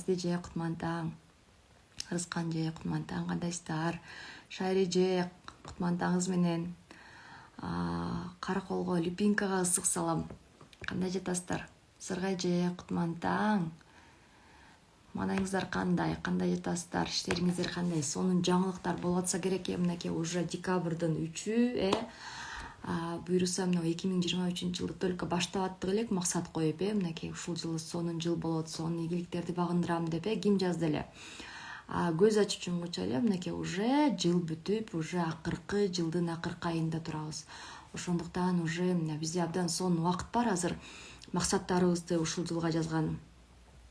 Же Кутмантаң, Ырыскан же Кутмантаң, кандайсыздар? Шайри же Кутмантаңыз менен Караколго Липинкага ысык салам. Кандай жатасыздар? Сыргай же Кутмантаң. Манайыңыздар кандай жатасыздар? Иштериңиздер кандай? Сонун жаңылыктар болуп атса керек. Мынакей уже декабрдын 3-ü буюрса мына 2023 жылды только баштап аттык элек, максат коюп мынакей ушул жылы сонун жыл болот, сонун ийгиликтерди багындырам деп ким жазды эле. Көз ачып жумгуча эле мынакей уже жыл бүтүп, уже акыркы жылдын акыркы айында турабыз. Ошондуктан уже бизде абдан сонун убакыт бар азыр максаттарыбызды, ушул жылга жазган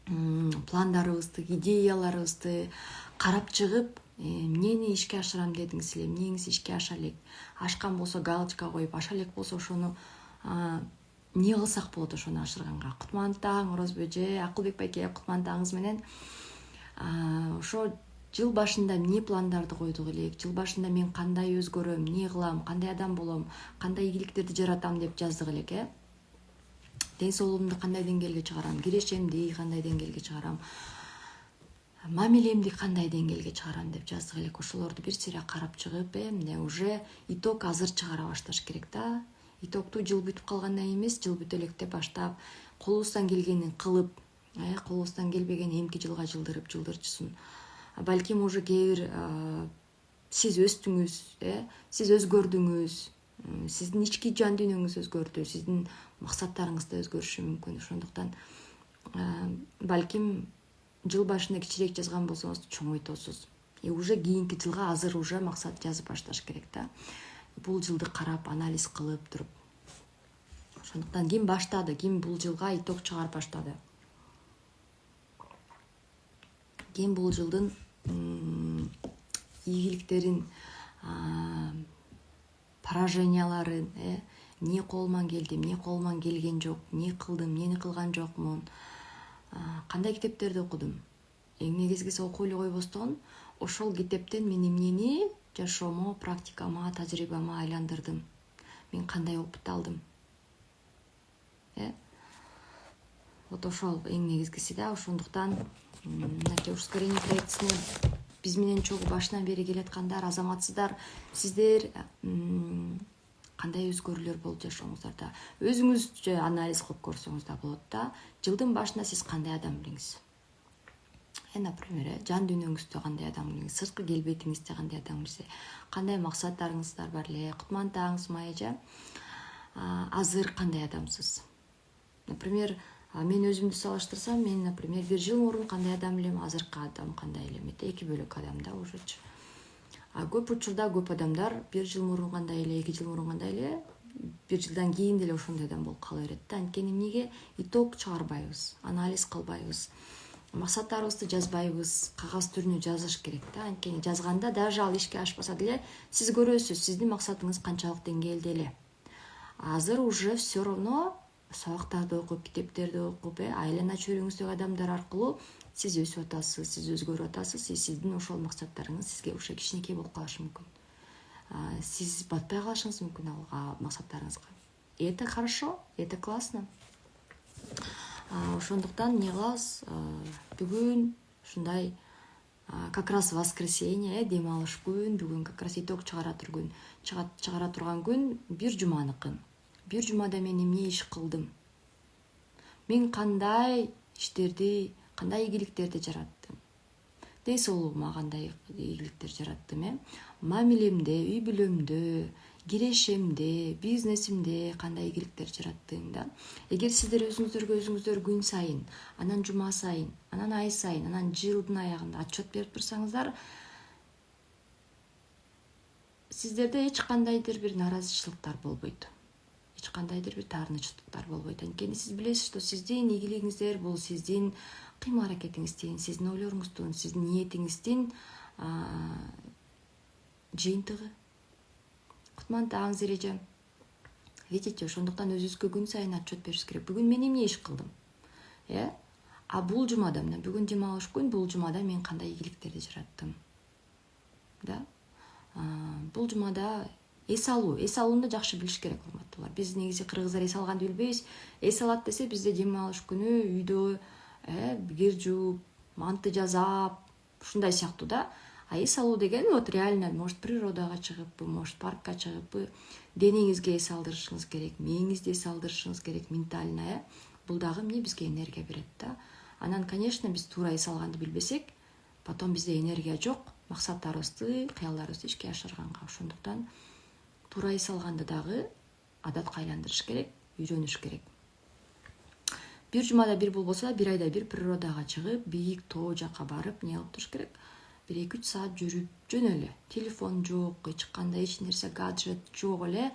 пландарыбызды, идеяларыбызды карап чыгып, эмнени ишке ашырам дедиңиз эле, эмнеңиз ишке аша элек. Ашкан болсо галочка коюп, аша элек болсо ошону эмне кылсак болот ошону ашырганга. Кутмантаң Орозбой же Акылбек байке, Кутмантаңыз менен ошо жыл башында эмне пландарды койдук элек, жыл башында мен кандай өзгөрөм, эмне кылам, кандай адам болом, кандай ийгиликтерди жаратам деп жаздык элек. Ден соолугумду кандай деңгээлге чыгарам, кирешемди кандай деңгээлге чыгарам, мамилемди кандай деңгээлге чыгарам деп жаздык элек. Ошолорду бир сыйра карап чыгып, эмне уже итог азыр чыгара башташ керек да. Итогду жыл бүтүп калгандан эмес, жыл бүтө электе баштап, колубуздан келгенин кылып, колубуздан келбеген эмки жылга жылдырчусун. Балким уже кээ бир сиз өстүңүз, сиз өзгөрдүңүз, сиздин ички жан дүйнөңүз өзгөрдү, сиздин максаттарыңыз да өзгөрүшү мүмкүн. Ошондуктан балким жыл башында кичирээк жазган болсоңуз чоң айтосуз. Уже кийинки жылга азыр уже максат жазып башташ керек да. Бул жылды карап, анализ кылып туруп. Ошондуктан ким баштады, ким бул жылга итог чыгарып баштады. Ким бул жылдын ийгиликтерин, пораженияларын, эмне колуман келди, эмне колуман келген жок, эмне кылдым, эмнени кылган жокмун, кандай китептерди окудум. Эң негизгиси окуй эле койбостон, ошол китептен мен эмнени жашоомо, практикама, тажрыйбама айландырдым. Мен кандай опыт алдым. Вот ошол эң негизгиси да. Ошондуктан мынакей ускорение проектисине биз менен чогуу башынан бери келаткандар, азаматсыздар, сиздер кандай өзгөрүүлөр болду жашооңуздарда? Өзүңүз анализ кылып көрсөңүз да болот да. Жылдын башында сиз кандай адам элеңиз? Например, жан дүйнөңүздө кандай адам элеңиз? Сырткы келбетиңизде кандай адам элеңиз? Кандай максаттарыңыздар бар эле? Кутмантаңыз майжа азыр кандай адамсыз? Например, мен өзүмдү салыштырсам, мен, например, бир жыл мурун кандай адам элем, азыркы адам кандай элем? Эки бөлөк адам да ушучу. Көп учурда көп адамдар бир жыл мурун кандай эле, 2 жыл мурун кандай эле, бир жылдан кийин деле ошондой адам болуп кала берет да. Анткени эмнеге итог чыгарбайбыз, анализ кылбайбыз, максаттарыбызды жазбайбыз, кагаз түрүнө жазыш керек да. Анткени жазганда даже ал ишке ашпаса деле сиз көрөсүз, сиздин максатыңыз канчалык деңгээлде эле. Азыр уже все равно сабактарды окуп, китептерди окуп, айлана чөйрөңүздөгү адамдар аркылуу сиз өсүп атасыз, сиз өзгөрүп атасыз, сиздин ошол максаттарыңыз сизге уже кичинекей болуп калышы мүмкүн. Сиз батпай калышыңыз мүмкүн ал максаттарыңызга. Это хорошо, это классно. Ошондуктан эмне кылабыз? Бүгүн ушундай как раз воскресенье, дем алыш күн, бүгүн как раз итог чыгара турган күн бир жуманыкы. Бир жумада мен эмне иш кылдым? Мен кандай иштерди, кандай ийгиликтерди жараттым? Ден соолугума кандай ийгиликтер жараттым, мамилемде, үй бүлөмдө, кирешемде, бизнесимде кандай ийгиликтер жараттым да. Эгер сиздер өзүңүздөр күн сайын, анан жума сайын, анан ай сайын, анан жылдын аягында отчет берип турсаңыздар, сиздерде эч кандайдыр бир наразычылыктар болбойт. Эч кандайдыр бир таарынычтыктар болбойт. Анткени сиз билесиз, что сиздин ийгилигиңиздер бул сиздин кыймыл-аракетиңиздин, сиздин ойлоруңуздун, сиздин ниетиңиздин жыйынтыгы. Кутмантаңыз эреже. Видите, ошондуктан өзүбүзгө күн сайын отчет бериш керек. Бүгүн мен эмне иш кылдым? Бул жумада, мына бүгүн дем алыш күн, бул жумада мен кандай ийгиликтерди жараттым? Да? Бул жумада эс алууну жакшы билиш керек, урматтуулар. Биз негизи кыргыздар эс алганды билбейбиз. Эс алат десе бизде дем алыш күнү үйдө кир жууп, манты жасап, ушундай сыяктуу да. А эс алуу деген вот реально может природага чыгыппы, может паркка чыгыппы, денеңизге эс алдырышыңыз керек, мээңизди эс алдырышыңыз керек ментально, бул дагы эмне бизге энергия берет да. Анан, конечно, биз туура эс алганды билбесек, потом бизде энергия жок, максаттарыбызды, кыялдарыбызды ишке ашырганга. Ошондуктан туура эс алганды дагы адатка айландырыш керек, үйрөнүш керек. Бир жумада бир болбосо, бир айда бир природага чыгып, бийик тоо жака барып, эмне кылып туруш керек? 1-2 саат жүрүп жөн эле. Телефон жок, эч кандай эч нерсе гаджет жок эле.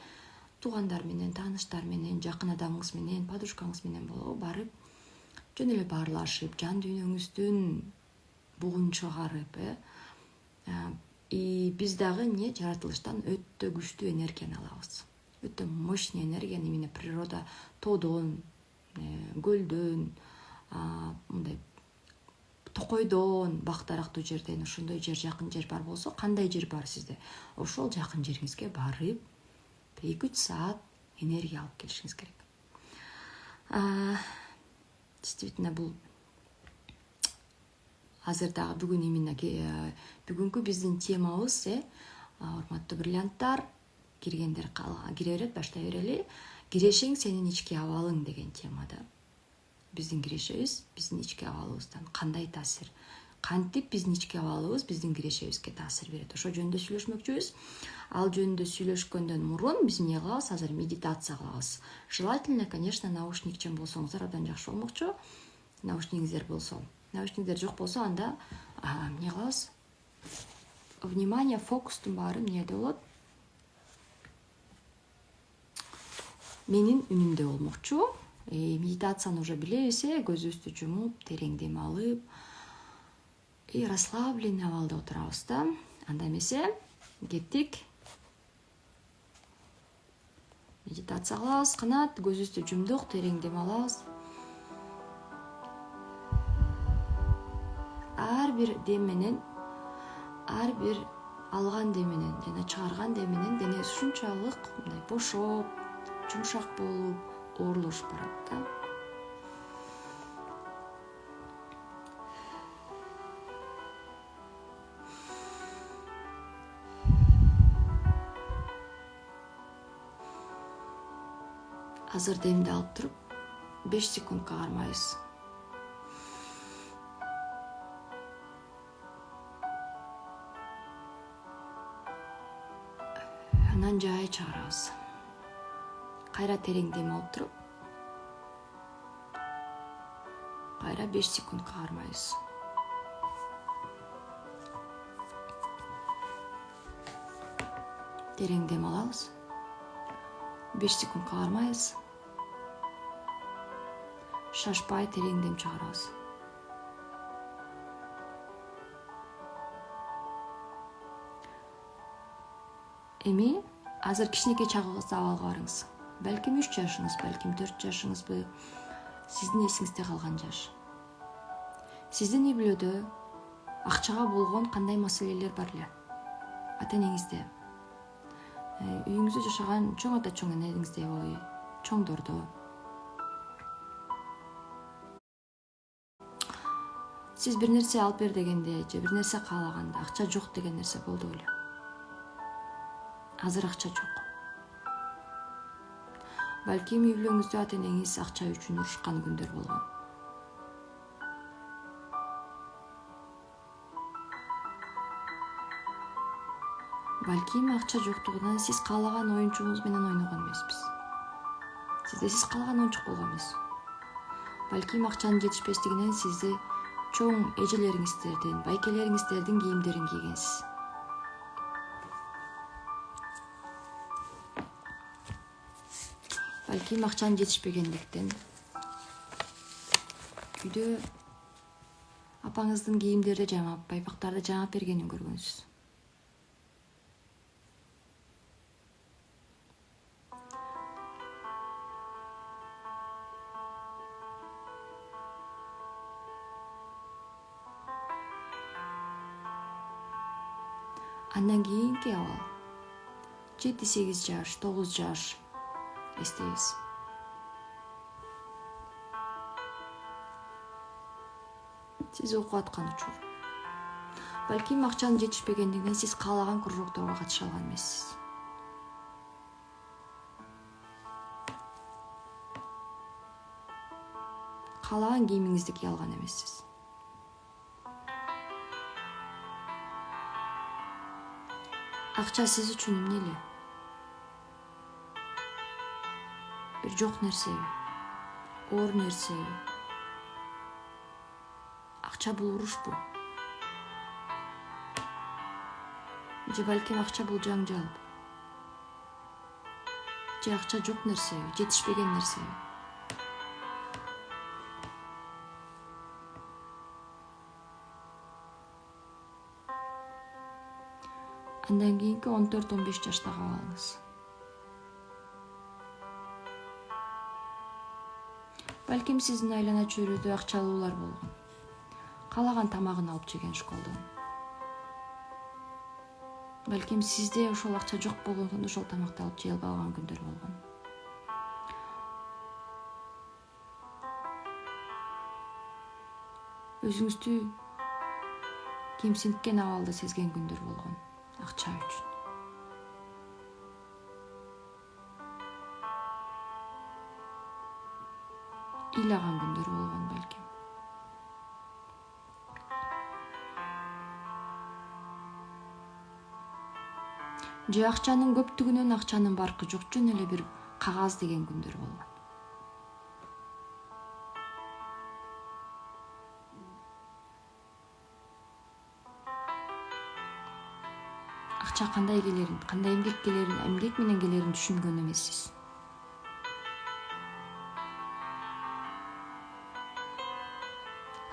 Туугандар менен, тааныштар менен, жакын адамыңыз менен, подружкаңыз менен болобу барып, жөн эле баарлашып, жан дүйнөңүздүн бугун чыгарып, биз дагы эмне жаратылыштан өтө күчтүү энергияны алабыз. Өтө мощный энергияны именно природа тоодон, көлдөн, мындай токойдон, бак дарактуу жерден, ошондой жер, жакын жер бар болсо, кандай жер бар сизде? Ошол жакын жериңизге барып, 2-3 саат энергия алып келишиңиз керек. Действительно, бул азыр дагы бүгүн именно бүгүнкү биздин темабыз, урматтуу бриллианттар, киргендер кире берет, баштай берели. Кирешең сенин ички абалың деген темада. Биздин кирешебиз биздин ички абалыбыздан кандай таасир, кантип биздин ички абалыбыз биздин кирешебизге таасир берет. Ошо жөнүндө сүйлөшмөкчүбүз. Ал жөнүндө сүйлөшкөндөн мурун биз эмне кылабыз? Азыр медитация кылабыз. Желательно, конечно, наушникчен болсоңуздар абдан жакшы болмокчу. Наушнигиңиздер болсо. Наушниктер жок болсо, анда эмне кылабыз? Внимание, фокустун баары эмнеде болот? Менин үнүмдө болмокчу. Медитацияны уже билебиз, көзүбүздү жумуп, терең дем алып, расслабленный абалда отурабыз да. Анда эмесе, кеттик. Медитация кылабыз, канат, көзүбүздү жумдук, терең дем алабыз. Ар бир дем менен, ар бир алган дем менен жана чыгарган дем менен дене ушунчалык мындай бошоп, жумшак болуп, оорулушуп барат да. Азыр демди алып туруп, 5 секундка кармайбыз. Анан жай чыгарабыз. Кайра терең дем алып туруп, кайра 5 секундка кармайбыз. Терең дем алабыз. 5 секундка кармайбыз. Шашпай терең дем чыгарабыз. Эми азыр кичинекей чагыңызда абалга барыңыз. Балким 3 жашыңыз, балким 4 жашыңызбы, сиздин эсиңизде калган жаш. Сиздин үй бүлөдө акчага болгон кандай маселелер бар эле? Ата-энеңизде, үйүңүздө жашаган чоң ата чоң энеңиздеби, чоңдордо. Сиз бир нерсе алып бер дегенде, же бир нерсе каалаганда акча жок деген нерсе болду беле? Азыр акча жок. Балким үй бүлөңүздө ата-энеңиз акча үчүн урушкан күндөр болгон. Балким акча жоктугунан сиз каалаган оюнчугуңуз менен ойногон эмеспиз. Сиз каалаган оюнчук болгон эмес. Балким акчанын жетишпестигинен сизди чоң эжелериңиздердин, байкелериңиздердин кийимдерин кийгенсиз. Балким акчанын жетишпегендиктен үйдө апаңыздын кийимдерди жамап, байпактарды жамап бергенин көргөнсүз. Андан кийинки абал 7-8 жаш, 9 жаш эстейбиз. сиз окуп аткан учур. Балким акчанын жетишпегендигинен сиз каалаган кружокторго катыша алган эмессиз. Каалаган кийимиңизди кие алган эмессиз. Акча сиз үчүн эмне эле? Бир жок нерсеби? Оор нерсеби? Акча бул урушпу? Же балким акча бул жаңжал? Же акча жок нерсеби? Жетишпеген нерсеби? Андан кийинки 14-15 жаштагы абалыңыз. Балким сиздин айлана чөйрөдө акчалуулар болгон. Каалаган тамагын алып жеген школдон. Балким сизде ошол акча жок болгондон ошол тамакты алып жей албай калган күндөр болгон. Өзүңүздү кемсинткен абалда сезген күндөр болгон. Акча үчүн. Ыйлаган күндөр болгон балким. Же акчанын көптүгүнөн акчанын баркы жок, жөн эле бир кагаз деген күндөр болгон. Акча кандай келерин, кандай эмгек менен келерин түшүнгөн эмессиз.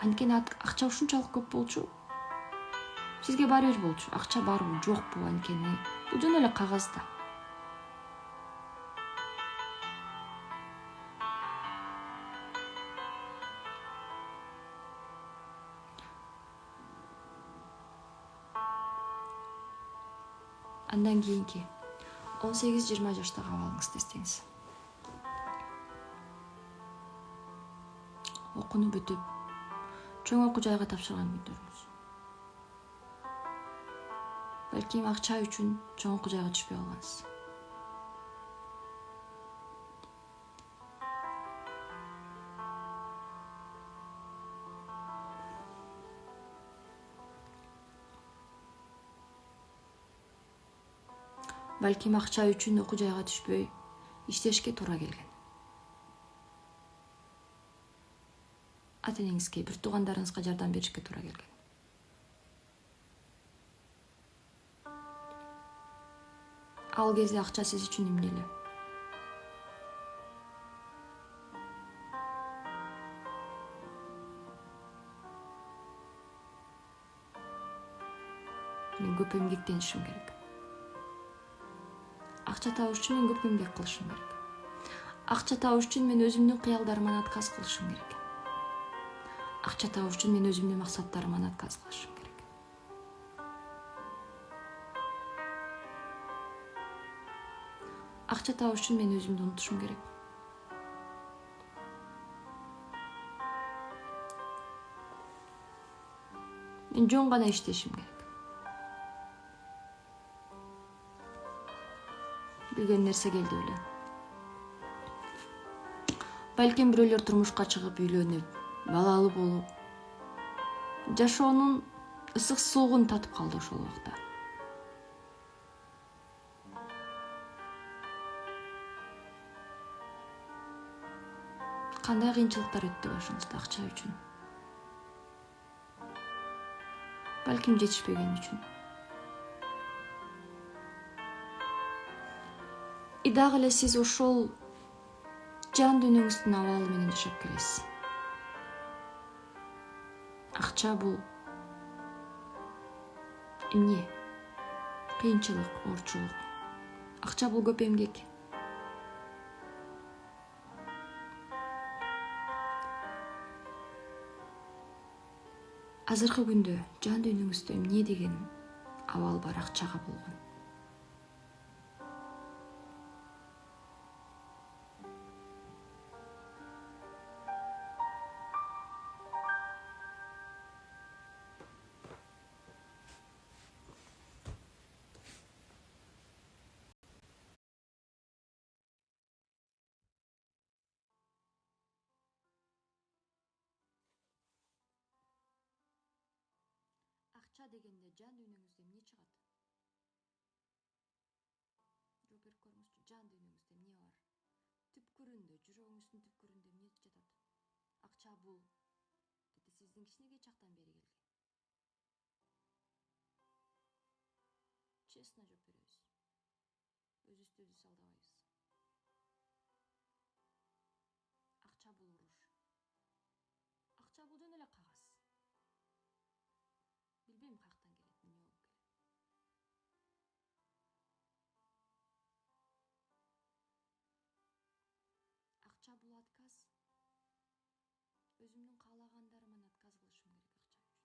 Анткени акча ушунчалык көп болчу. Сизге баары бир болчу. Акча барбы, жокпу анткени. Бул жөн эле кагазда. Андан кийинки 18-20 жаштагы абалыңызды эстеңиз. Окууну бүтүп, чоң окуу жайга тапшырган күндөрүңүз. Балким акча үчүн чоң окуу жайга түшпөй калгансыз. Балким акча үчүн окуу жайга түшпөй, иштешке туура келген. Ата-энеңизге, бир туугандарыңызга жардам беришке туура келген. Ал кезде акча сиз үчүн эмне эле? Мен көп эмгектенишим керек. Акча табыш үчүн мен көп эмгек кылышым керек. Акча табыш үчүн мен өзүмдүн кыялдарыман отказ кылышым керек. Акча табыш үчүн мен өзүмдүн максаттарыман отказ кылышым керек. Акча табыш үчүн мен өзүмдү унутушум керек. Мен жөн гана иштешим керек. Билген нерсе келди эле. Балким бирөөлөр турмушка чыгып, үйлөнүп, балалы болуп, жашоонун ысык суугун татып калды ошол убакта. Кандай кыйынчылыктар өттү башыңызда акча үчүн? Балким жетишпеген үчүн. Дагы эле сиз ошол жан дүйнөңүздүн абалы менен жашап келесиз. Акча бул эмне? Кыйынчылык, оорчулук. Акча бул көп эмгек. Азыркы күндө жан дүйнөңүздө эмне деген абал бар акчага болгон? Акча дегенде жан дүйнөңүздө эмне чыгат? Жооп берип көрүңүзчү. Жан дүйнөңүздө эмне бар? Түпкүрүндө, жүрөгүңүздүн түпкүрүндө эмне жатат? Акча бул деди сиздин кичинекей чактан бери келген. Честно жооп беребиз. Өзүбүздү алдабайбыз. Акча бул уруш. Акча бул жөн эле кагаз. Билбейм каяктан келет, эмне болуп келет. Акча бул отказ. Өзүмдүн каалагандарыман отказ кылышым керек акча үчүн.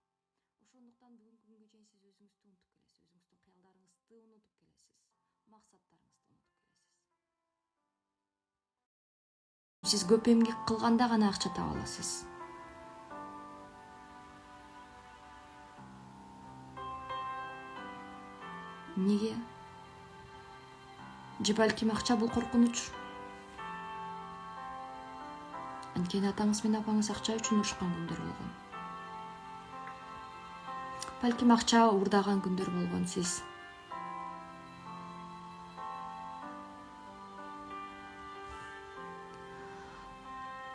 Ошондуктан бүгүнкү күнгө чейин сиз өзүңүздү унутуп келесиз, өзүңүздүн кыялдарыңызды унутуп келесиз, максаттарыңызды унутуп келесиз. Сиз көп эмгек кылганда гана акча таба аласыз. Неге? Же балким акча бул коркунуч? Анткени атаңыз менен апаңыз акча үчүн урушкан күндөр болгон. Балким акча уурдаган күндөр болгон сиз.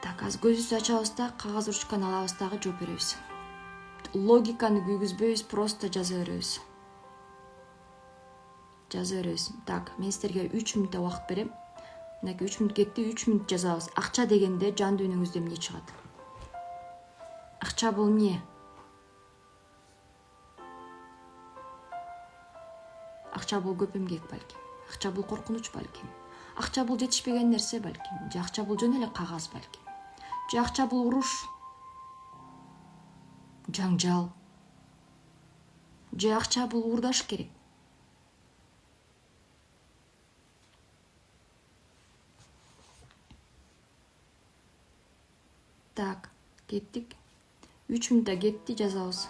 Так, азыр көзүбүздү ачабыз да, кагаз ручканы алабыз дагы жооп беребиз. Логиканы күйгүзбөйбүз, просто жаза беребиз. Так, мен сиздерге 3 мүнөт убакыт берем. Мынакей 3 мүнөт кетти, 3 мүнөт жазабыз. Акча дегенде жан дүйнөңүздө эмне чыгат? Акча бул эмне? Акча бул көп эмгек балким. Акча бул коркунуч балким. Акча бул жетишпеген нерсе балким. Же акча бул жөн эле кагаз балким. Же акча бул уруш, жаңжал. Же акча бул уурдаш керек. Так, кеттик. 3 мүнөт кетти, жазабыз.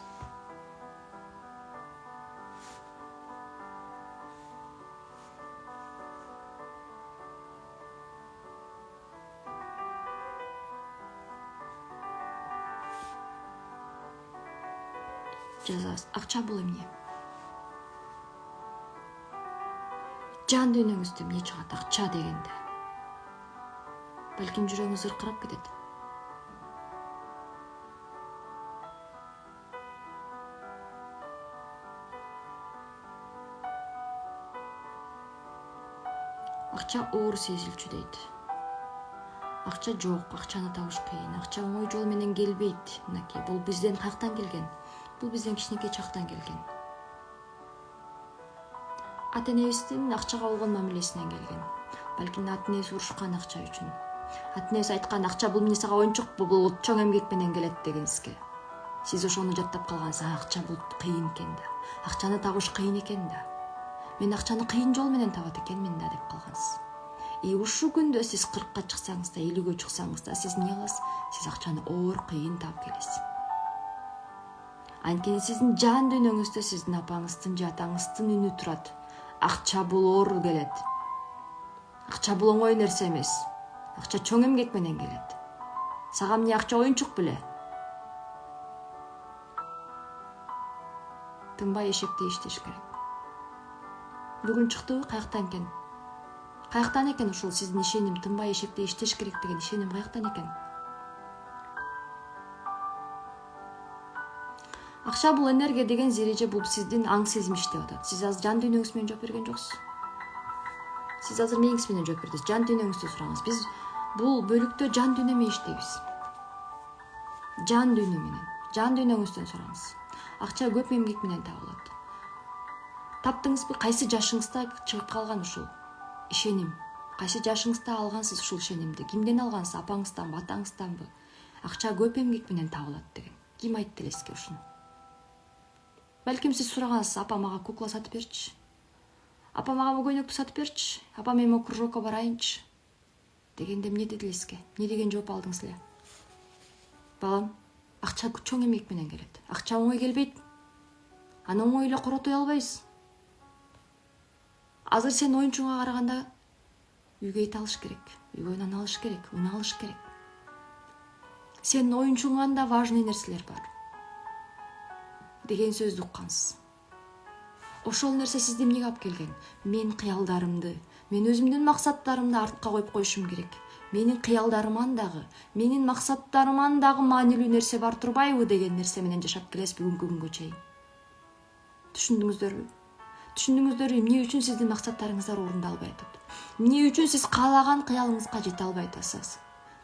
Жазабыз. Акча бул эмне? Жан дүйнөңүздө эмне чыгат акча дегенде? Балким жүрөгүңүз ыркырап кетет. Акча оор сезилчү дейт. Акча жок, акчаны табыш кыйын. Акча оңой жол менен келбейт. Мынакей, бул бизден каяктан келген? Бул бизден кичинекей чактан келген. Ата-энебиздин акчага болгон мамилесинен келген. Балким ата-энебиз урушкан акча үчүн. Ата-энебиз айткан, акча бул эмне сага оюнчук, бул чоң эмгек менен келет деген сизге. Сиз ошону жаттап калгансыз. Акча бул кыйын экен да. Акчаны табыш кыйын экен да. Мен акчаны кыйын жол менен табат экенмин да деп калгансыз. Ушул күндө сиз 40-ка чыксаңыз да, 50-ге чыксаңыз да, сиз эмне кыласыз? Сиз акчаны оор, кыйын таап келесиз. Анткени сиздин жан дүйнөңүздө сиздин апаңыздын же атаңыздын үнү турат. Акча бул оор келет. Акча бул оңой нерсе эмес. Акча чоң эмгек менен келет. Сага эмне акча оюнчук беле? Тынбай эшекте иштеш керек. Бүгүн чыктыбы, каяктан экен? Каяктан экен ушул сиздин ишеним, тынбай эшекте иштеш керек деген ишеним каяктан экен? Акча бул энергия деген зереже, бул сиздин аң сезим иштеп атат. Сиз азыр жан дүйнөңүз менен жооп берген жоксуз. Сиз азыр мээңиз менен жооп бердиңиз. Жан дүйнөңүздү сураңыз. Биз бул бөлүктө жан дүйнө менен иштейбиз. Жан дүйнө менен. Жан дүйнөңүздөн сураңыз. Акча көп эмгек менен табылат. Таптыңызбы? Кайсы жашыңызда чыгып калган ушул ишеним? Кайсы жашыңызда алгансыз ушул ишенимди? Кимден алгансыз? Апаңызданбы, атаңызданбы? Акча көп эмгек менен табылат деген. Ким айтты эле сизге ушуну? Балким сиз сурагансыз, апа мага кукла сатып берчи. Апа мага көйнөктү сатып берчи. Апа мен могу кружокко барайынчы. Дегенде эмне деди эле сизге? Эмне деген жооп алдыңыз эле? Балам, акча чоң эмгек менен келет. Акча оңой келбейт. Аны оңой эле коротой албайбыз. Азыр сен оюнчуңа караганда үйгө эт алыш керек, үйгө нан алыш керек, un алыш керек. Сенин оюнчуңан да важный нерселер бар. деген сөздү уккансыз. Ошол нерсе сизди эмнеге алып келген? Мен кыялдарымды, мен өзүмдүн максаттарымды артка коюп коюшум керек. Менин кыялдарыман дагы, менин максаттарыман дагы маанилүү нерсе бар турбайбы деген нерсе менен жашап келесиз бүгүнкү күнгө чейин. Түшүндүңүздөрбү? Түшүндүңүздөрбү эмне үчүн сиздин максаттарыңыздар орундалбай атат? Эмне үчүн сиз каалаган кыялыңызга жете албай атасыз?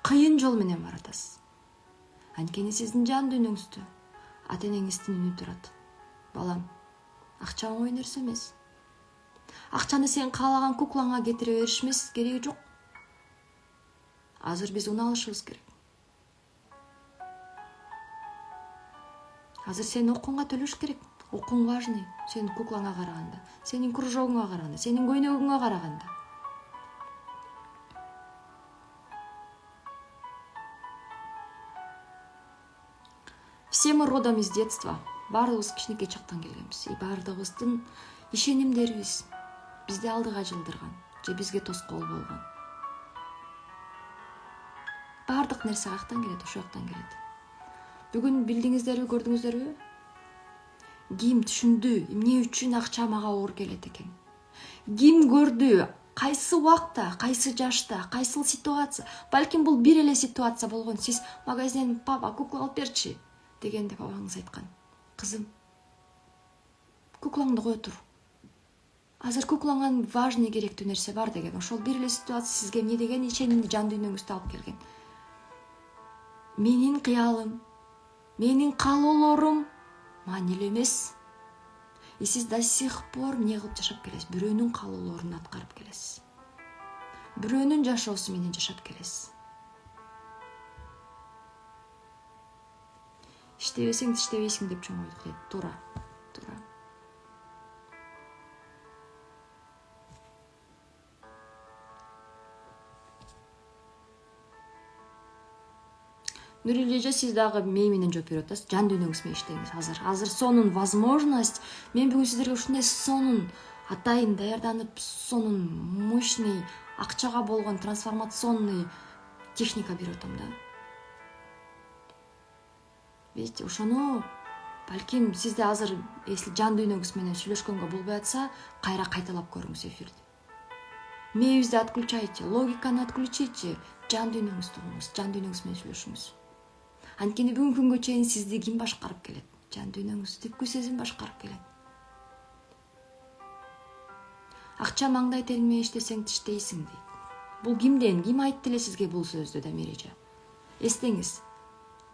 Кыйын жол менен баратасыз. Анткени сиздин жан дүйнөңүздө ата энеңиздин үнү турат. Балам, акча оңой нерсе эмес. Акчаны сен каалаган куклаңа кетире бериш эмес, кереги жок. Азыр биз уна алышыбыз керек. Азыр сен окуңга төлөш керек. Окуң важный. Сенин куклаңа караганда, сенин кружогуңа караганда, сенин көйнөгүңө караганда. Все мы родом из детства. Бардыгыбыз кичинекей чактан келгенбиз. Бардыгыбыздын ишенимдерибиз бизди алдыга жылдырган же бизге тоскоол болгон. Бардык нерсе каяктан келет? Ошол жактан келет. Бүгүн билдиңиздерби, көрдүңүздөрбү? Ким түшүндү эмне үчүн акча мага оор келет экен? Ким көрдү? Кайсы убакта, кайсы жашта, кайсыл ситуация? Балким бул бир эле ситуация болгон. Сиз магазинден папа кукла алып берчи дегенде бабаңыз айткан. Кызым, куклаңды кой тур. Азыр куклаңа важный керектүү нерсе бар деген. Ошол бир эле ситуация сизге эмне деген ишенимди жан дүйнөңүздө алып келген. Менин кыялым, менин каалоолорум маанилүү эмес. И сиз до сих пор эмне кылып жашап келесиз? Бирөөнүн каалоолорун аткарып келесиз. Бирөөнүн жашоосу менен жашап келесиз. Иштебесең иштебейсиң деп чоңойдук дейт. Туура. Нурил эже, сиз дагы мей менен жооп берип атасыз. Жан дүйнөңүз менен иштеңиз. Азыр сонун возможность. Мен бүгүн сиздерге ушундай сонун атайын даярданып, сонун мощный акчага болгон трансформационный техника берип атам да. Видите, ошону балким сизде азыр если жан дүйнөңүз менен сүйлөшкөнгө болбой атса, кайра кайталап көрүңүз эфирди. Мээбизди отключайте, логиканы отключите, жан дүйнөңүздү угуңуз, жан дүйнөңүз менен сүйлөшүңүз. Анткени бүгүнкү күнгө чейин сизди ким башкарып келет? Жан дүйнөңүз, түпкү сезим башкарып келет. Акча маңдай терин менен иштесең тиштейсиң дейт. Бул кимден? Ким айтты эле сизге бул сөздү, Дамир эже? Эстеңиз.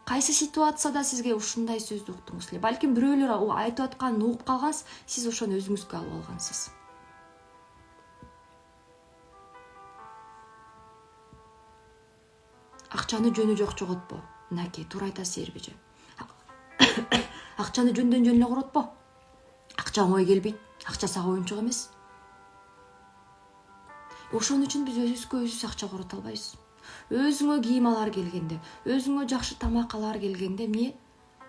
Кайсы ситуацияда сизге ушундай сөздү уктуңуз эле? Балким бирөөлөр айтып атканын угуп калгансыз, сиз ошону өзүңүзгө алып алгансыз. Акчаны жөнү жок жоготпо. Мынакей, туура айтасыз Эрбиже. Акчаны жөндөн жөн эле коротпо. Акча оңой келбейт. Акча сага оюнчук эмес. Ошон үчүн биз өзүбүзгө өзүбүз акча корото албайбыз. Өзүңө кийим алар келгенде, өзүңө жакшы тамак алар келгенде эмне?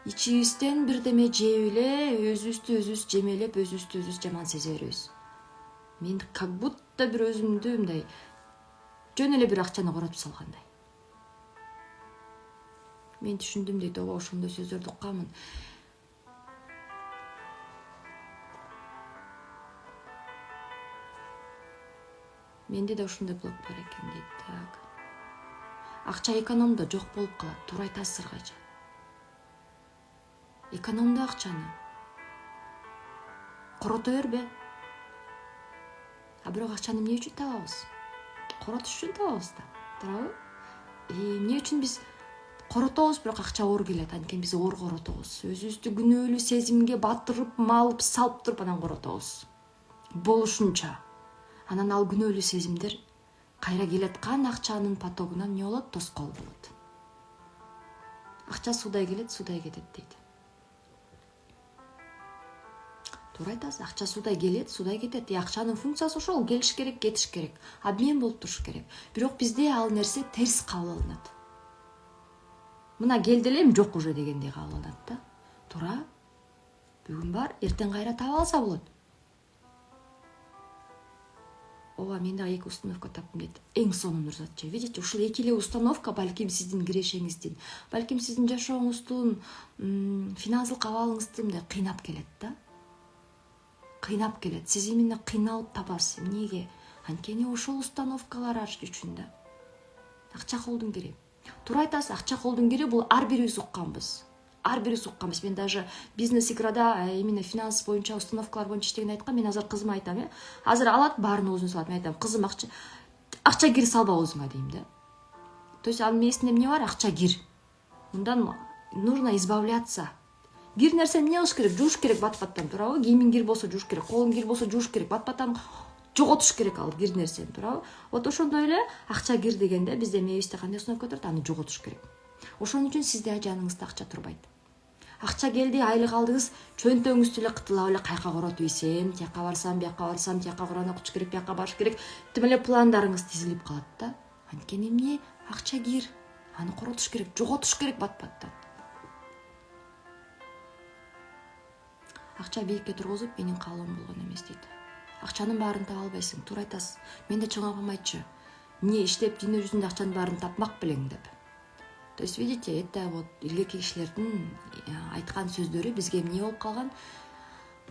Ичибизден бирдеме жеп эле, өзүбүздү өзүбүз жемелеп, өзүбүздү өзүбүз жаман сезе беребиз. Мен как будто бир өзүмдү мындай жөн эле бир акчаны коротуп салгандай. Мен түшүндүм дейт, ооба ошондой сөздөрдү укканмын. Менде да ушундай блок бар экен дейт. Так. Акча экономдо жок болуп калат. Туура айтасыз Сыргайча. Экономдо акчаны. Корото бербе. А бирок акчаны эмне үчүн табабыз? Коротуш үчүн табабыз да. Туурабы? Эмне үчүн биз коротобуз, бирок акча оор келет. Анткени биз оор коротобуз. Өзүбүздү күнөөлүү сезимге батырып, малып, салып туруп анан коротобуз. Болушунча. Анан ал күнөөлүү сезимдер кайра келаткан акчанын потогуна эмне болот? Тоскоол болот. Акча суудай келет, суудай кетет дейт. Туура айтасыз, акча суудай келет, суудай кетет. Акчанын функциясы ошол, келиш керек, кетиш керек. Обмен болуп туруш керек. Бирок бизде ал нерсе терс кабыл алынат. Мына келди элем, жок уже дегендей кабыл алынат да. Туура. Бүгүн бар, эртең кайра таба алса болот. ооба мен дагы 2 установка таптым дейт. Эң сонун Нурзатчы. Видите, ушул 2 эле установка балким сиздин кирешеңиздин, балким сиздин жашооңуздун, финансылык абалыңызды мындай кыйнап келет да. Кыйнап келет. Сиз именно кыйналып табасыз. Эмнеге? Анткени ошол установкалар үчүн да. Акча колдун кири. Туура айтасыз, акча колдун кири бул ар бирибиз укканбыз. Мен даже бизнес играда именно финанс боюнча установкалар боюнча иштеген айткам. Мен азыр кызыма айтам, азыр алат баарын өзүнө салат. Мен айтам, кызым акча кир салба өзүңө дейм да. То есть анын мээсинде эмне бар? Акча кир. Мындан нужно избавляться. Бир нерсени эмне кылыш керек? Жууш керек бат-баттан, туурабы? Кийимиң кир болсо жууш керек, колуң кир болсо жууш керек, бат-баттан жоготуш керек ал кир нерсени, туурабы? Вот ошондой эле акча кир дегенде бизде мээбизде кандай установка турат? Аны жоготуш керек. Ошон үчүн сизде жаныңызда акча турбайт. Акча келди, айлык алдыңыз, чөнтөгүңүздү эле кытылап эле кайка коротуп ийсем, тияка барсам, бияка барсам, тияка Кур'ан окуш керек, бияка барыш керек, тим эле пландарыңыз тизилип калат да. Анткени эмне? Акча кир. Аны коротуш керек, жоготуш керек бат-баттан. Акча бийикке тургузуп менин каалоом болгон эмес дейт. Акчанын баарын таба албайсың, туура айтасыз. Мен да чоң апам айтчу. Эмне иштеп дүйнө жүзүндө акчанын баарын тапмак белең деп. То есть, видите, это вот илгерки кишилердин айткан сөздөрү бизге эмне болуп калган?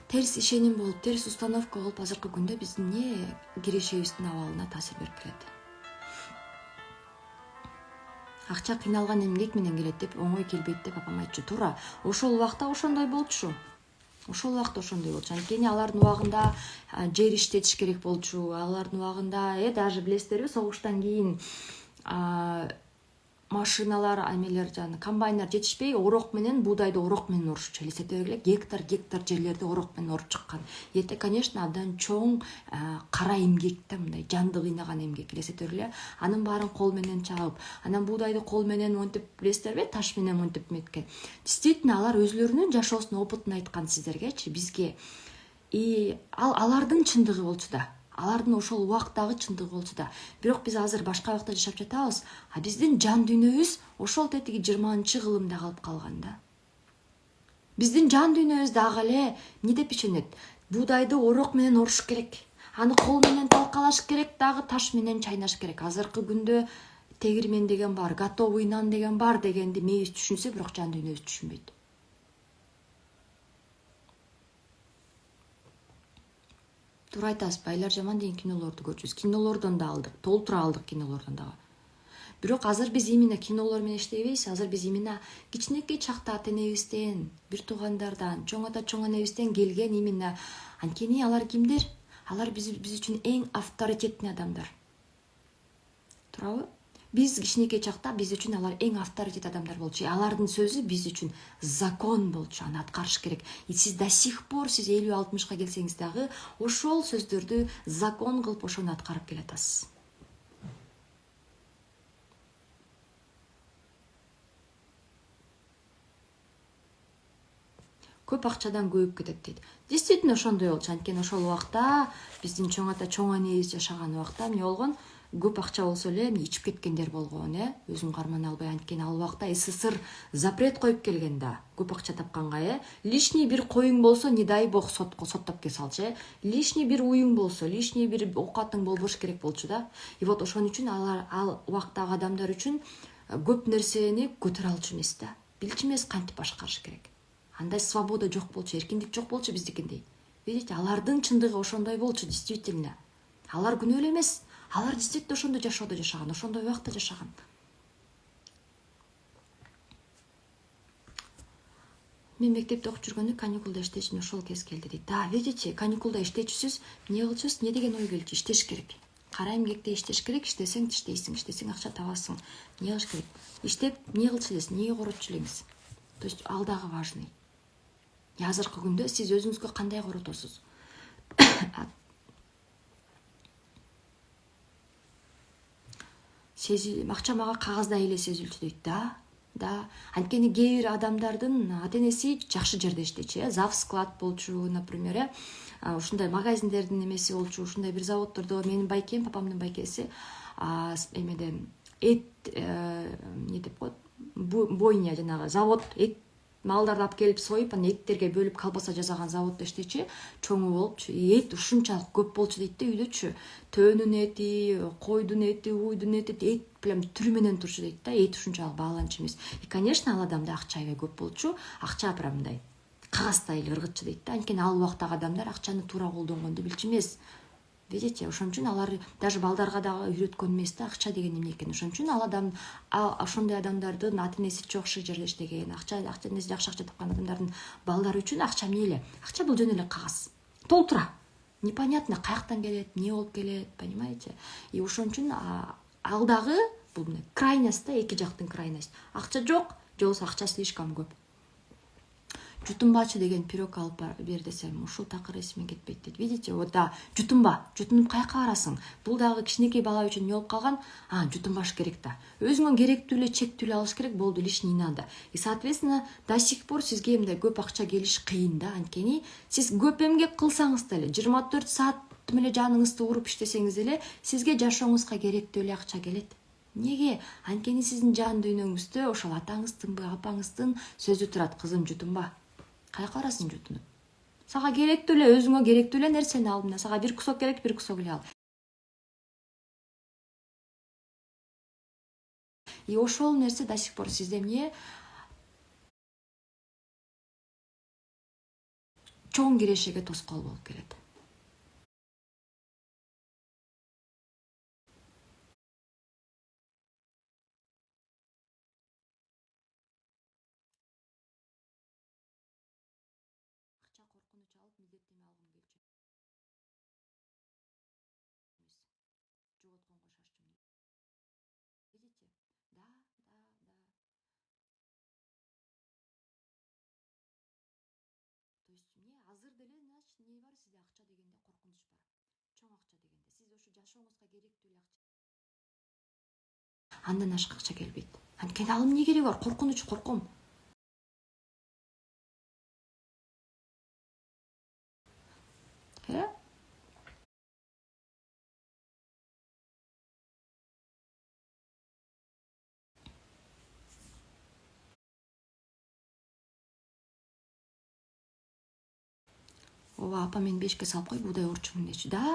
Терс ишеним болуп, терс установка болуп азыркы күндө биздин кирешебиздин абалына таасир берип келет. Акча кыйналган эмгек менен келет деп, оңой келбейт деп апам айтчу. Туура, ошол убакта ошондой болчу. Анткени алардын убагында жер иштетиш керек болчу. Алардын убагында, даже билесиздерби, согуштан кийин машиналар, амелер жана комбайндар жетишпей, орок менен буудайды орок менен орушчу. Элестете бергиле, гектар жерлерди орок менен оруп чыккан. Эте, конечно, абдан чоң кара эмгек да, мындай жанды кыйнаган эмгек. Элестете бергиле, анын баарын кол менен чагып, анан буудайды кол менен монтип, билесиздерби, таш менен монтип меткен. Действительно, алар өзүлөрүнүн жашоосунун опытын айткан сиздергечи, бизге. Алардын чындыгы болчу да. Алардын ошол убактагы чындыгы болчу да. Бирок биз азыр башка убакта жашап жатабыз, а биздин жан дүйнөбүз ошол тетиги 20-кылымда калып калган да. Биздин жан дүйнөбүз дагы эле эмне деп ишенет? Буудайды орок менен оруш керек. Аны кол менен талкалаш керек, дагы таш менен чайнаш керек. Азыркы күндө тегирмен деген бар, готовый нан деген бар дегенди мээбиз түшүнсө, бирок жан дүйнөбүз түшүнбөйт. Туура айтасыз, байлар жаман деген кинолорду көрчүбүз. Кинолордон да алдык, толтура алдык кинолордон дагы. Бирок азыр биз именно кинолор менен иштейбиз. Азыр биз именно кичинекей чакта ата-энебизден, бир туугандардан, чоң ата чоң энебизден келген именно. Анткени алар кимдер? Алар биз үчүн эң авторитетный адамдар. Туурабы? Биз кичинекей чакта биз үчүн алар эң авторитет адамдар болчу. Алардын сөзү биз үчүн закон болчу, аны аткарыш керек. Сиз до сих пор, сиз 50-60ка келсеңиз дагы ошол сөздөрдү закон кылып ошону аткарып келатасыз. Көп акчадан көйүп кетет дейт. Действительно ошондой болчу. Анткени ошол убакта биздин чоң ата чоң энебиз жашаган убакта эмне болгон? Көп акча болсо эле ичип кеткендер болгон, өзүн кармана албай. Анткени ал убакта СССР запрет коюп келген да, көп акча тапканга, лишний бир коюң болсо, не дай бог соттоп кете салчу, лишний бир уюң болсо, лишний бир оокатың болбош керек болчу да. И вот ошон үчүн ал убактагы адамдар үчүн көп нерсени көтөрө алчу эмес да. Билчү эмес кантип башкарыш керек. Андай свобода жок болчу, эркиндик жок болчу биздикиндей. Видите, алардын чындыгы ошондой болчу, действительно. Алар күнөөлүү эмес. Алар действительно ошондой жашоодо жашаган, ошондой убакта жашаган. Мен мектепте окуп жүргөндө каникулда иштечүмүн, ошол кез келди дейт. Да, видите, каникулда иштечүсүз, эмне кылчусуз, эмне деген ой келчү? Иштеш керек. Кара эмгекте иштеш керек, иштесең иштейсиң, иштесең акча табасың. Эмне кылыш керек? Иштеп, эмне кылчу элесиз, эмнеге коротчу элеңиз? То есть ал дагы важный. Азыркы күндө сиз өзүңүзгө кандай коротосуз? Акча мага кагаздай эле сезилчү дейт да. Анткени кээ бир адамдардын ата-энеси жакшы жерде иштечү, завсклад болчу, например, ушундай магазиндердин эмеси болчу, ушундай бир заводдордо. Менин байкем, папамдын байкеси эмеде эмне деп коет, бойня жанагы завод, эт малдарды алып келип союп, анан эттерге бөлүп колбаса жасаган заводдо иштечи, чоңу болупчу. Эт ушунчалык көп болчу дейт да үйдөчү. Төөнүн эти, койдун эти, уйдун эти, эт прям түрү менен турчу дейт да. Эт ушунчалык бааланчу эмес. И, конечно, ал адамда акча аябай көп болчу. Акча прям мындай кагаздай эле ыргытчу дейт да. Анткени ал убактагы адамдар акчаны туура колдонгонду билчү эмес. Видите, ошон үчүн алар даже балдарга дагы үйрөткөн эмес да акча деген эмне экенин. Ошон үчүн ал адам, ошондой адамдардын ата энеси жокшу жерде иштеген, ата энеси жакшы акча тапкан адамдардын балдары үчүн акча эмне эле? Акча бул жөн эле кагаз. Толтура. Непонятно каяктан келет, эмне болуп келет, понимаете? И ошон үчүн ал дагы бул крайность да, эки жактын крайность. Акча жок, же болбосо акча слишком көп. Жутумбачы деген пирог алып бер десем, ушул такыр эсимен кетпейт дейт. Видите, вот да, жутумба. Жутунуп каяка барасың? Бул дагы кичинекей бала үчүн эмне болуп калган? Жутумбаш керек да. Өзүңө керектүү эле чектүү эле алыш керек, болду, лишний не надо. И, соответственно, до сих пор сизге мындай көп акча келиш кыйын да. Анткени сиз көп эмгек кылсаңыз деле, 24 саат эле жаныңызды уруп иштесеңиз эле, сизге жашооңузга керектүү эле акча келет. Неге? Анткени сиздин жан дүйнөңүздө ошол атаңыздынбы, апаңыздын сөзү турат, кызым жутумба. Каяка барасың жутунуп? Сага керектүү эле, өзүңө керектүү эле нерсени ал. Мына сага бир кусок керек, бир кусок эле ал. И ошол нерсе до сих пор сизде эмне? Чоң кирешеге тоскоол болуп келет. Акча коркунуч алып, милдеттеме алгым келчү эмес. Жоготконго шашчумун. Видите? Да. То есть эмне азыр деле, значит, эмне бар сизде? Акча дегенде коркунуч бар. Чоң акча дегенде. Сиз ошо жашооңузга керектүү эле акча. Андан ашык акча келбейт. Анткени ал эмне кереги бар? Коркунуч, корком. Ооба, апа мени бешикке салып кой, буудай урчумун дечи. Да,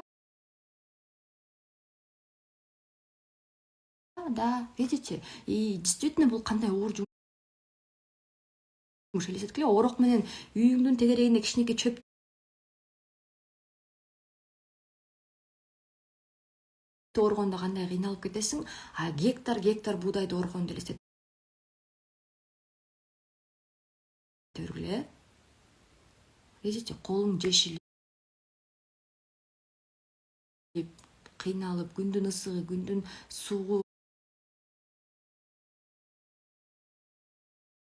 видите? И действительно бул кандай оор жумуш элестеткиле, орок менен үйүңдүн тегерегинде кичинекей чөп оргондо кандай кыйналып кетесиң, гектар буудайды оргонду элестете бергиле. Видите, колуң жешилип, кыйналып, күндүн ысыгы, күндүн суугу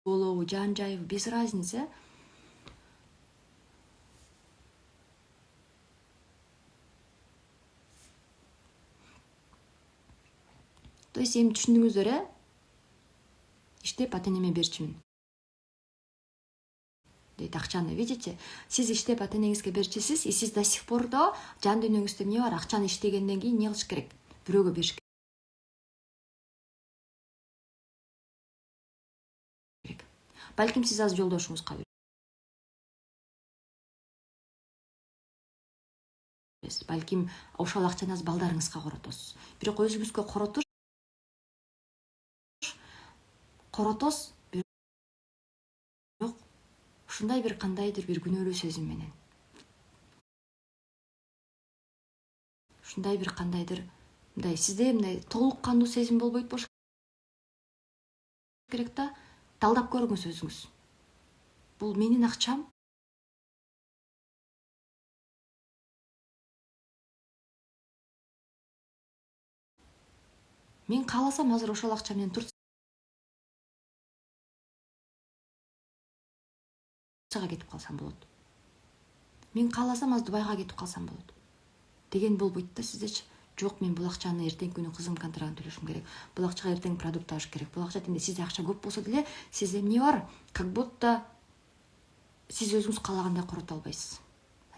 болобу, жан жайыбы без разницы. То есть эми түшүндүңүздөр, иштеп ата энеме берчүмүн дейт акчаны. Видите, сиз иштеп ата энеңизге берчисиз, и сиз до сих пор да жан дүйнөңүздө эмне бар? Акчаны иштегенден кийин эмне кылыш керек? Бирөөгө бериш керек. Балким сиз азыр жолдошуңузга бересиз. Балким ошол акчаны азыр балдарыңызга коротосуз. Бирок өзүңүзгө коротосуз, бирок ушундай бир кандайдыр бир күнөөлүү сезим менен. Ушундай бир кандайдыр мындай сизде мындай толук кандуу сезим болбойт болуш керек да. Талдап көрүңүз өзүңүз. Бул менин акчам. Мен кааласам азыр ошол акча менен Турцияга кетип калсам болот. Мен кааласам азыр Дубайга кетип калсам болот. Деген болбойт да сиздечи. Жок, мен бул акчаны эртеңки күнү кызым контрагын төлөшүм керек. Бул акчага эртең продукт алыш керек. Бул акча сизде акча көп болсо деле, сизде эмне бар? Как будто сиз өзүңүз каалагандай корото албайсыз.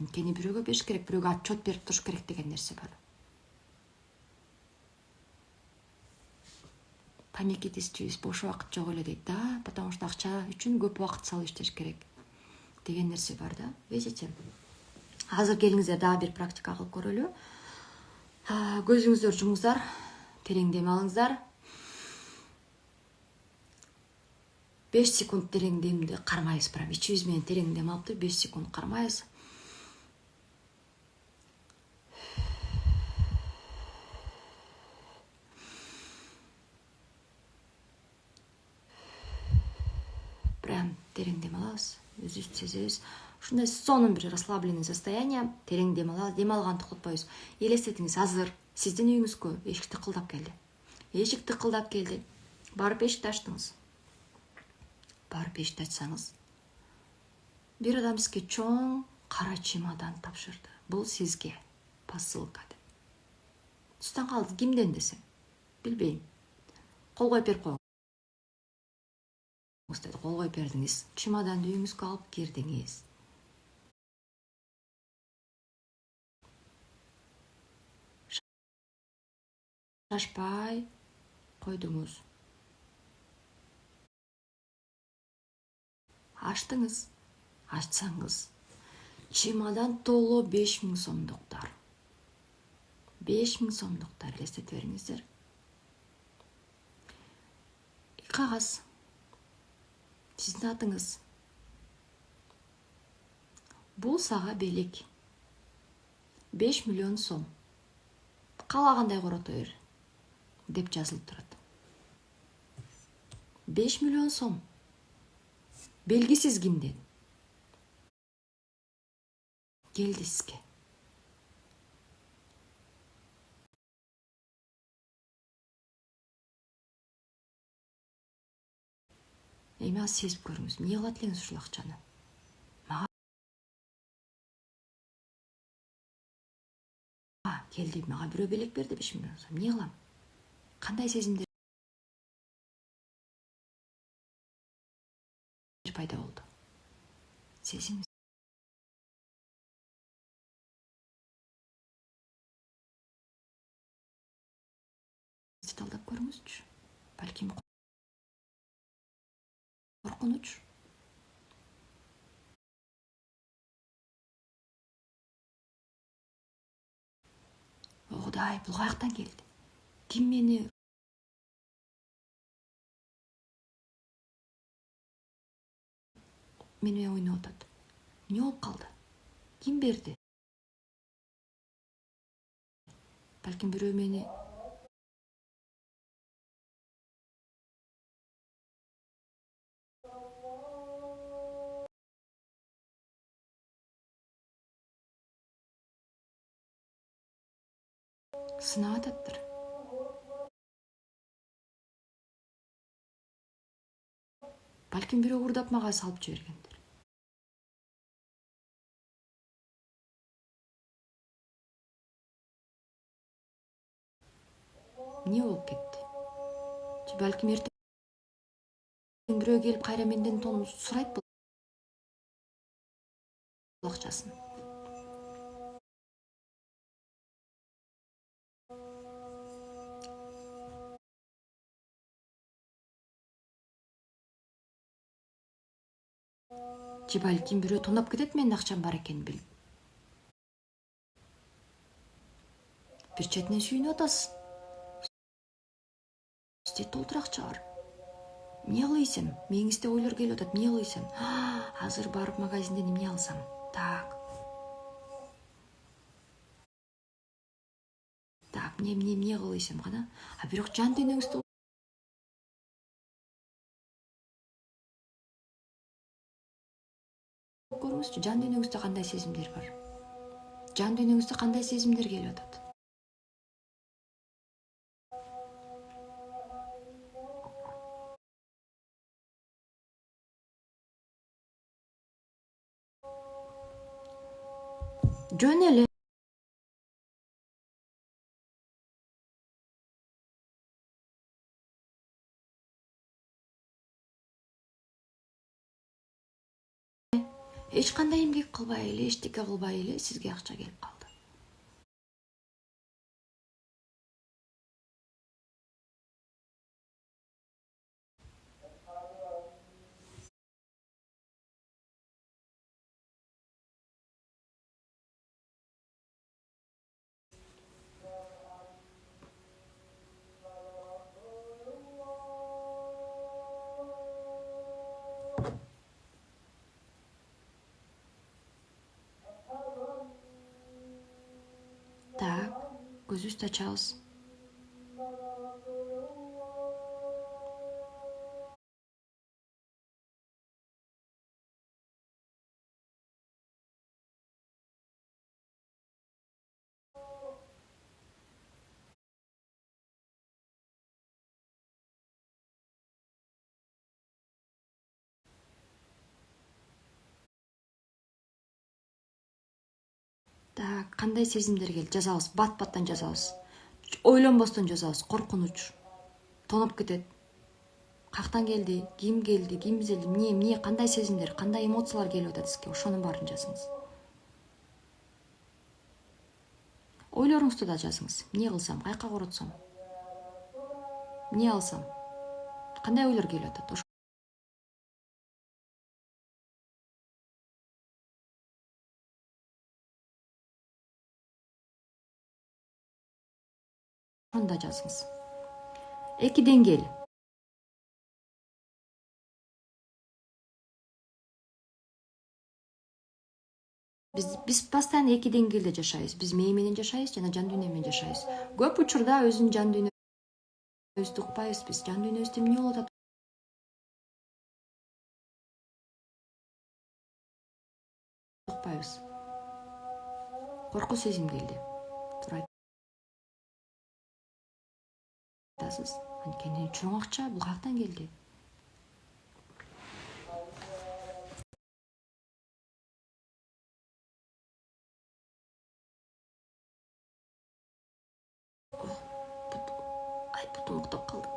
Анткени бирөөгө бериш керек, бирөөгө отчет берип туруш керек деген нерсе бар. Памекет естүүбүз, бош убакыт жок эле дейт да, потому что акча үчүн көп убакыт салып иштеш керек деген нерсе бар да. Видите? Азыр келиңиздер дагы бир практика кылып көрөлү. Көзүңүздөрдү жумуңуздар, терең дем алыңыздар. 5 секунд терең демди кармайбыз, прям ичибиз менен терең дем алып 5 секунд кармайбыз. Прям терең дем алабыз, өзүбүздү сезебиз. Ушундай сонун бир расслабленный состояние. Терең дем алабыз, дем алганды токотпойбуз. Элестетиңиз, азыр сиздин үйүңүзгө эшик тыкылдап келди. Эшик тыкылдап келди. Барып эшикти ачтыңыз. Барып эшикти ачсаңыз, бир адам сизге чоң кара чемодан тапшырды. Бул сизге посылка деп. Түстөн калды, кимден десем, билбейм. Кол коюп берип коюңуз. Кол коюп бердиңиз. Чемоданды үйүңүзгө алып кирдиңиз. Шашпай койдуңуз. Ачтыңыз. Ачсаңыз, чемодан толо 5000 сомдуктар. 5000 сомдуктар, элестете бериңиздер. Кагаз. Сиздин атыңыз. Бул сага белек. 5 миллион сом. Каалагандай корото бер деп жазылып турат. 5 миллион сом. Белгисиз кимден келди сизге. Эми аз сезип көрүңүз. Эмне кылат элеңиз ушул акчаны? Мага келди, мага бирөө белек берди 5 миллион сом. Эмне кылам? Кандай сезимдер пайда болду? Сезим. Талдап көрүңүзчү. Балким коркунуч. О Кудай, бул каяктан келди? Ким мени менен ойноп атат? Эмне болуп калды? Ким берди? Балким бирөө мени сынап ататтыр. Балким бирөө урдап мага салып жибергендир. Эмне болуп кетти? Же балким эртең бирөө келип кайра менден сурайт бул акчасын. Же балким бирөө тонап кетет менин акчам бар экенин билип. Бир четинен сүйүнүп атасыз. Сизде толтур акча бар. Эмне кылыйсың? Мээңизде ойлор келип атат. Эмне кылыйсың? Азыр барып магазинден эмне алсам? Так, эмне кылыйсың гана? Бирок жан дүйнөңүздө көрүңүзчү, жан дүйнөңүздө кандай сезимдер бар? Жан дүйнөңүздө кандай сезимдер келип атат? Жөн эле. Эч кандай эмгек кылбай эле, эчтеке кылбай эле сизге акча келип калды. көзүбүздү ачабыз. Так, кандай сезимдер келди? Жазабыз, бат-баттан жазабыз. Ойлонбостон жазабыз. Коркунуч тоноп кетет. Каяктан келди, ким изделди, эмне, кандай сезимдер, кандай эмоциялар келип атат сизге? Ошонун баарын жазыңыз. Ойлоруңузду да жазыңыз. Эмне кылсам, каяка коротсом, эмне алсам, кандай ойлор келип атат? Ошону да жазыңыз. Эки деңгээл. Биз постоянно эки деңгээлде жашайбыз. Биз мээ менен жашайбыз жана жан дүйнө менен жашайбыз. Көп учурда өзүнүн жан дүйнөбүздү укпайбыз. Биз жан дүйнөбүздө эмне болуп атат укпайбыз. Коркуу сезим келди. Туруп айтасыз. Анткени чоң акча бул каяктан келди? Ай, бутум уктап калды.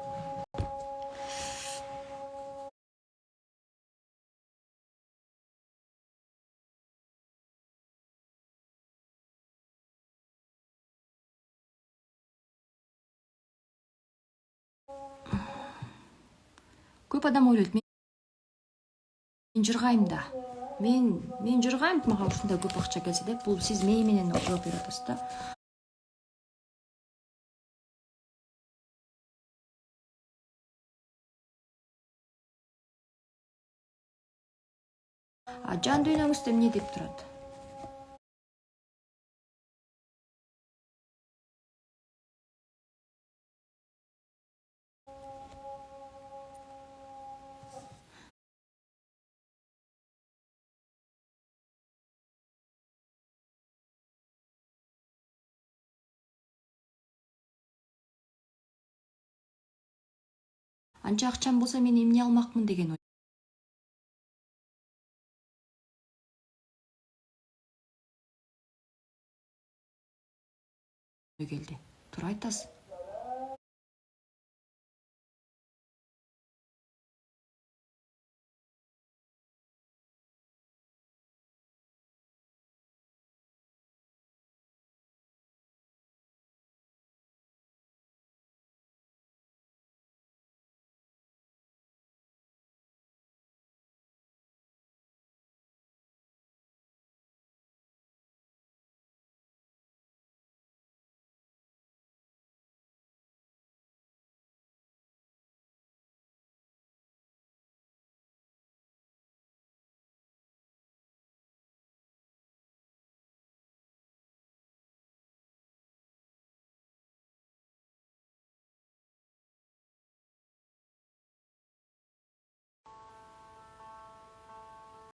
Көп адам ойлойт, мен жыргайм да. Мен жыргайм, мага ушундай көп акча келсе деп. Бул сиз мээ менен жооп берип атасыз да. А жан дүйнөңүздө эмне деп турат? Анча акчам болсо мен эмне алмакмын деген ой келди. Туура айтасыз.